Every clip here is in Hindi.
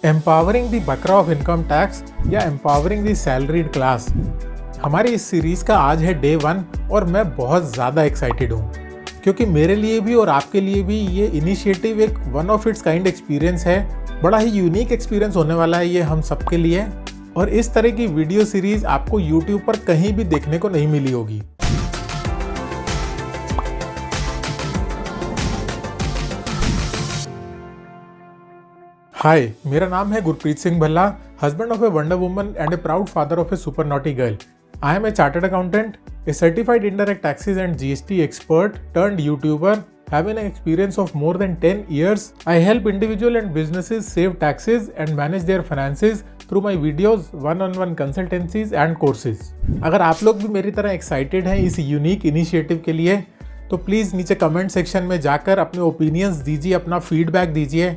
एम्पावरिंग द बकरा ऑफ इनकम टैक्स या एम्पावरिंग द सैलरीड क्लास, हमारी इस सीरीज़ का आज है डे 1 और मैं बहुत ज़्यादा एक्साइटेड हूँ क्योंकि मेरे लिए भी और आपके लिए भी ये इनिशिएटिव एक one of its kind experience है। बड़ा ही यूनिक एक्सपीरियंस होने वाला है ये हम सबके लिए, और इस तरह की वीडियो सीरीज़ आपको यूट्यूब पर कहीं भी देखने को नहीं मिली होगी। हाय, मेरा नाम है Gurpreet Singh Bhalla, husband of a wonder woman and a proud father of a super naughty girl. I am a chartered accountant, a certified indirect taxes and GST expert turned YouTuber, having an experience of more than 10 years. I help individual and businesses save taxes and manage their finances through my videos, one-on-one consultancies and courses. अगर आप लोग भी मेरी तरह एक्साइटेड हैं इस यूनिक इनिशिएटिव के लिए तो प्लीज़ नीचे कमेंट सेक्शन में जाकर अपने ओपिनियंस दीजिए, अपना फीडबैक दीजिए।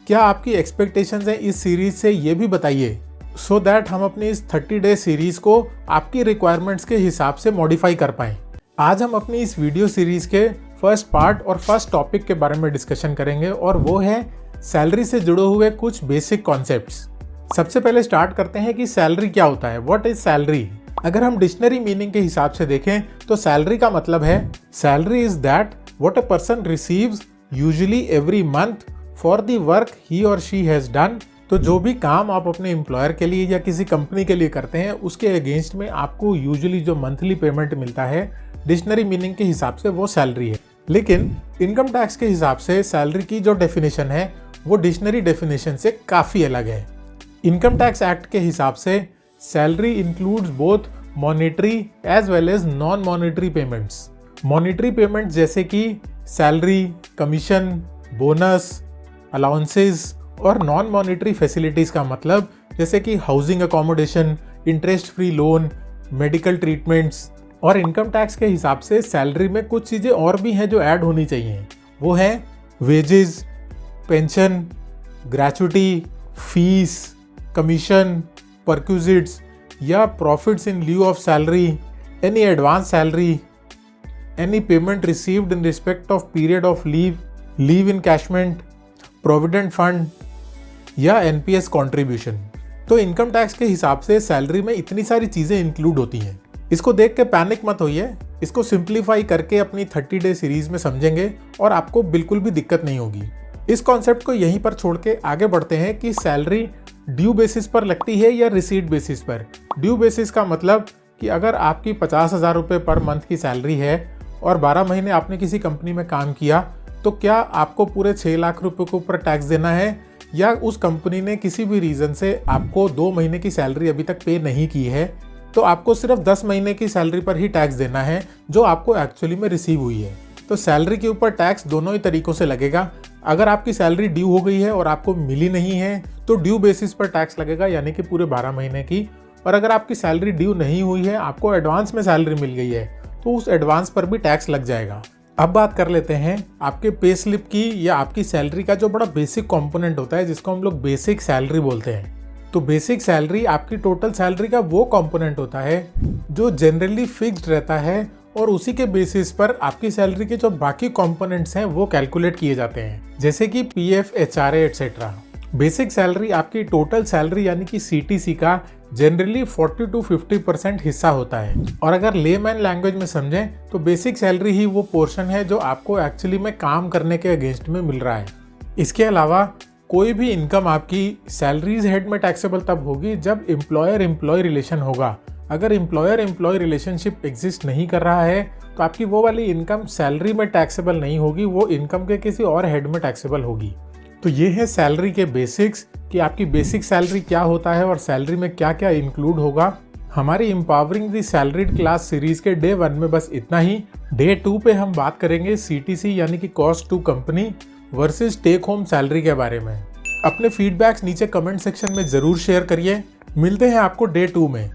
क्या आपकी एक्सपेक्टेशंस हैं इस सीरीज़ से ये भी बताइए, सो दैट हम अपनी इस 30 डे सीरीज़ को आपकी रिक्वायरमेंट्स के हिसाब से मॉडिफाई कर पाएँ। आज हम अपनी इस वीडियो सीरीज़ के फर्स्ट पार्ट और फर्स्ट टॉपिक के बारे में डिस्कशन करेंगे और वो है सैलरी से जुड़े हुए कुछ बेसिक कॉन्सेप्ट्स। सबसे पहले स्टार्ट करते हैं कि सैलरी क्या होता है, व्हाट इज सैलरी। अगर हम डिक्शनरी मीनिंग के हिसाब से देखें तो सैलरी का मतलब है salary is that what a person receives usually every month for the work he और शी हैज़ डन। तो जो भी काम आप अपने एम्प्लॉयर के लिए या किसी कंपनी के लिए करते हैं उसके अगेंस्ट में आपको यूजुअली जो मंथली पेमेंट मिलता है डिक्शनरी मीनिंग के हिसाब से वो सैलरी है। लेकिन इनकम टैक्स के हिसाब से सैलरी की जो डेफिनेशन है वो डिक्शनरी डेफिनेशन से काफ़ी अलग है। इनकम टैक्स एक्ट के हिसाब से salary includes both monetary as well as non monetary payments. Monetary payments जैसे कि सैलरी, कमीशन, बोनस, अलाउंसेस और नॉन मॉनेटरी फैसिलिटीज़ का मतलब जैसे कि housing accommodation, interest free loan, medical treatments. और इनकम टैक्स के हिसाब से सैलरी में कुछ चीज़ें और भी हैं जो ऐड होनी चाहिए, वो है wages, pension, gratuity, fees, commission, perquisites या profits in lieu of salary, any advance salary, any payment received in respect of period of leave, leave encashment, provident fund या एनपीएस कंट्रीब्यूशन। तो इनकम टैक्स के हिसाब से सैलरी में इतनी सारी चीज़ें इंक्लूड होती हैं। इसको देख के पैनिक मत होइए, इसको सिंप्लीफाई करके अपनी 30 डे सीरीज में समझेंगे और आपको बिल्कुल भी दिक्कत नहीं होगी। इस कॉन्सेप्ट को यहीं पर छोड़ के आगे बढ़ते हैं कि सैलरी ड्यू बेसिस पर लगती है या रिसीट बेसिस पर। ड्यू बेसिस का मतलब कि अगर आपकी 50,000 रुपये पर मंथ की सैलरी है और 12 महीने आपने किसी कंपनी में काम किया तो क्या आपको पूरे 6 लाख रुपए के ऊपर टैक्स देना है, या उस कंपनी ने किसी भी रीज़न से आपको 2 महीने की सैलरी अभी तक पे नहीं की है तो आपको सिर्फ 10 महीने की सैलरी पर ही टैक्स देना है जो आपको एक्चुअली में रिसीव हुई है। तो सैलरी के ऊपर टैक्स दोनों ही तरीक़ों से लगेगा। अगर आपकी सैलरी ड्यू हो गई है और आपको मिली नहीं है तो ड्यू बेसिस पर टैक्स लगेगा, यानी कि पूरे 12 महीने की। और अगर आपकी सैलरी ड्यू नहीं हुई है, आपको एडवांस में सैलरी मिल गई है, तो उस एडवांस पर भी टैक्स लग जाएगा। अब बात कर लेते हैं आपके पे स्लिप की या आपकी सैलरी का जो बड़ा बेसिक कंपोनेंट होता है जिसको हम लोग बेसिक सैलरी बोलते हैं। तो बेसिक सैलरी आपकी टोटल सैलरी का वो कंपोनेंट होता है जो जनरली फिक्स्ड रहता है और उसी के बेसिस पर आपकी सैलरी के जो बाकी कंपोनेंट्स हैं वो कैलकुलेट किए जाते हैं, जैसे कि PF, HRA etcetera. Basic salary आपकी टोटल सैलरी यानी कि सीटीसी का जनरली 40 to 50% हिस्सा होता है। और अगर लेमैन लैंग्वेज में समझें तो बेसिक सैलरी ही वो पोर्शन है जो आपको एक्चुअली में काम करने के अगेंस्ट में मिल रहा है। इसके अलावा कोई भी इनकम आपकी सैलरीज हेड में टैक्सेबल तब होगी जब एम्प्लॉयर एम्प्लॉय रिलेशन होगा। अगर एम्प्लॉयर एम्प्लॉय रिलेशनशिप एग्जिस्ट नहीं कर रहा है तो आपकी वो वाली इनकम सैलरी में टैक्सेबल नहीं होगी, वो इनकम के किसी और हेड में टैक्सेबल होगी। तो ये है सैलरी के बेसिक्स कि आपकी बेसिक सैलरी क्या होता है और सैलरी में क्या क्या इंक्लूड होगा। हमारी empowering the salaried class series के डे 1 में बस इतना ही। डे 2 पे हम बात करेंगे सीटीसी यानी कि cost to company versus take home salary के बारे में। अपने फीडबैक्स नीचे कमेंट सेक्शन में ज़रूर शेयर करिए। मिलते हैं आपको डे 2 में।